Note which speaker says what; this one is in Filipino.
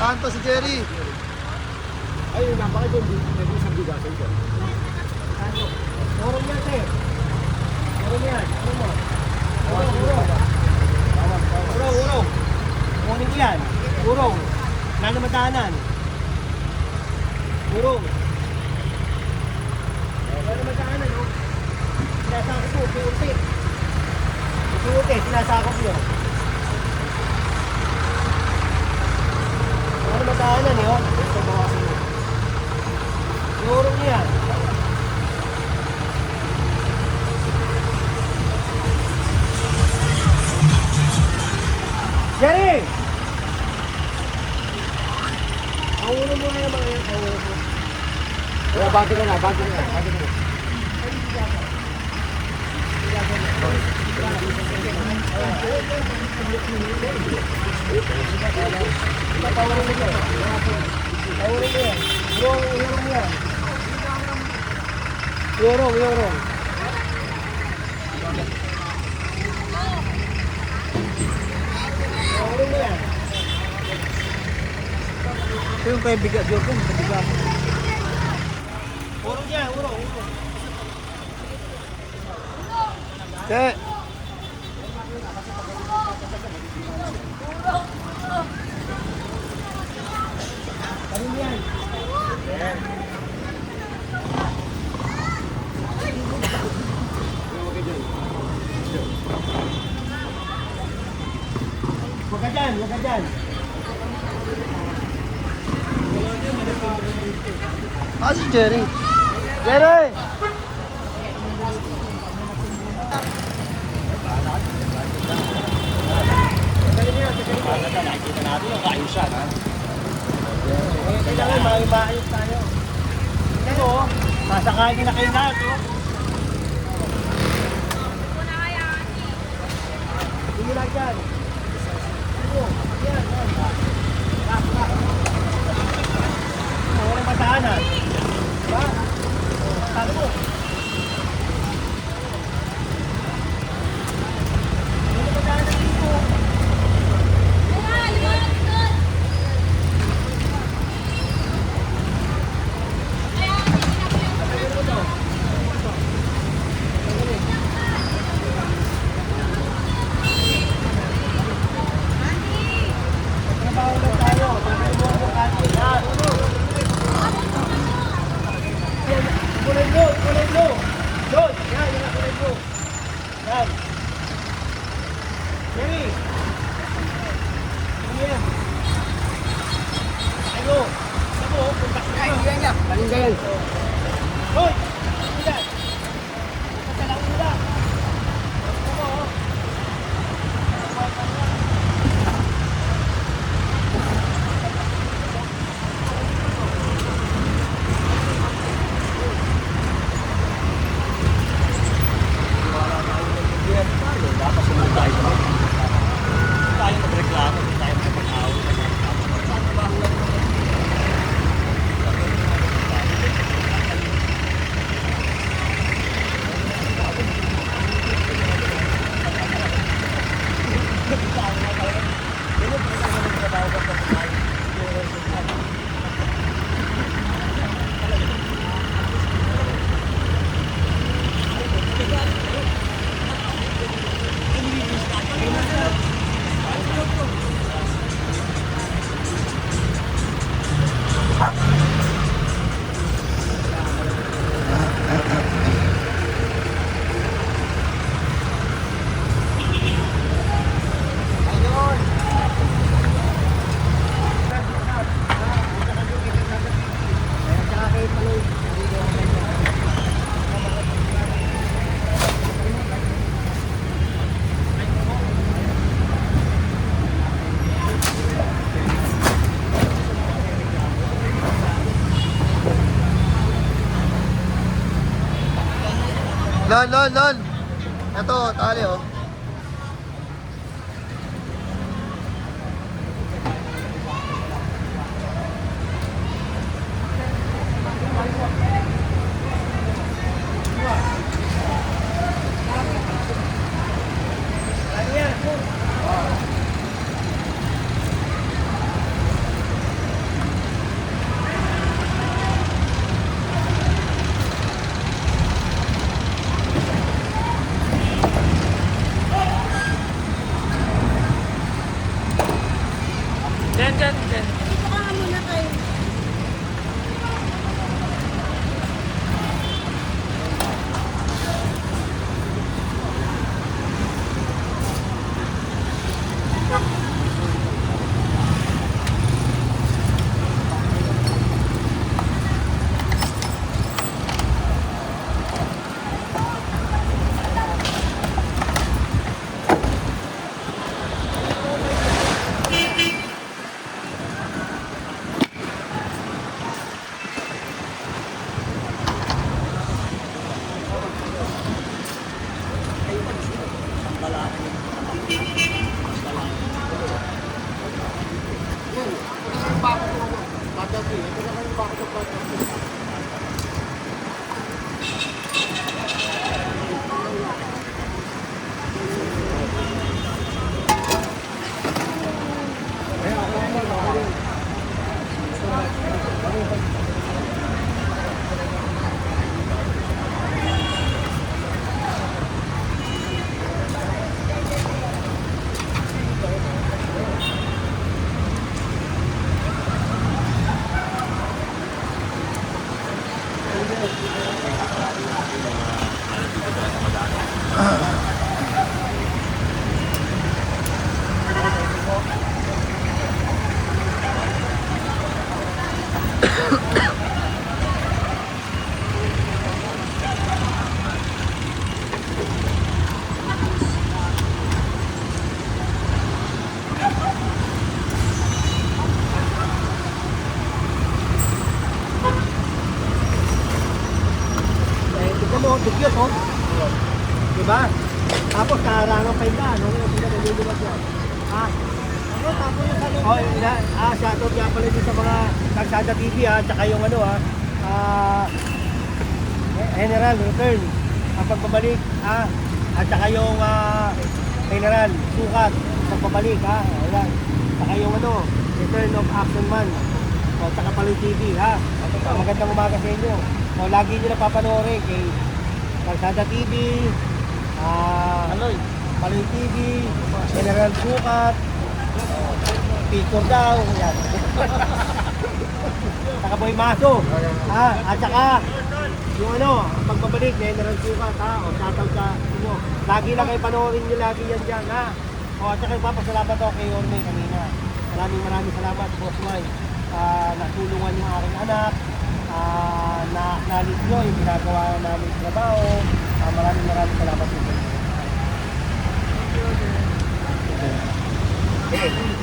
Speaker 1: Kanto si Jerry.
Speaker 2: Ay, napaka doon. Hindi isang bigasan ko.
Speaker 3: Kanto. Urong yan, sir. Urong yan. Urong mo. Urong. Urong yan. Urong. Nanamatahanan. Urong. Nanamatahanan, no? Sinasakop mo, piunti. Piunti, sinasakop nyo. Nanamatahanan, eh, oh. Urong yan. Jerry! Paulo mo nga mga yan, paulo mo.
Speaker 2: Kaya bati ka na.
Speaker 3: Paulo mo yan. Urong yan. Urong. Urong mo yan.
Speaker 1: Ito yung kay bigat yun. Bigat.
Speaker 3: Urong yan, urong.
Speaker 1: Che.
Speaker 3: Karin yan. Huwag ka dyan.
Speaker 1: Si Jerry. Jerry!
Speaker 2: Nakikita natin yung kaayusan, ha?
Speaker 3: Kailangan maayos tayo. Ito, masakain na kayo lahat, oh. Hindi lang yan. Yan. Walang matahanan. Diba? Sabi mo. Walang matahanan dito. Trabaho lang tayo. Trabaho mo kasi. Kulay blue. Doon. Yan, kulay blue. Yan. Jerry. Yan. Ayo. Ako, punta ka na.
Speaker 2: Kalingayan.
Speaker 3: Hoy! Yan. Pagkalang mula. Ako, oh.
Speaker 2: Dapat sumunod tayo. Tayo magreklamo, tayo magpag-away.
Speaker 1: Lon. Ito, tali oh.
Speaker 4: dyan, dyan.
Speaker 5: Dito ka nga muna kayo.
Speaker 3: Tignan mo, dugyot, oh. Diba? Tapos karangan pa yung daan, no? Tignan, naluluwag yan. Ha? Ano, tapos yung ano? Oh, shoutout nga pala dito sa mga Kalsada TV, ha? Tsaka yung ano, ha? General Return. Ang pagbabalik, ha? At tsaka yung General Sukat. Pagbabalik, ha? Ayan. Tsaka yung ano, Return of Action Man. O, tsaka pala yung TV, ha? Magandang umaga sa inyo. O, lagi nyo napapanoorin kay Kalsada TV, Paloy TV, General Sukat, Picture daw, yan. Saka Boy Maso, at saka yung ano, ang pagbabalik, General Sukat, o shoutout sa inyo. Lagi lang kayo panoorin nyo lagi yan dyan, ha? O, at saka papasalamat ako kay Orme kanina. Maraming salamat, Boss Mike. Natulungan yung aking anak, na-acknowledge nyo yung ginagawa namin sa trabaho. Maraming salamat po. Okay.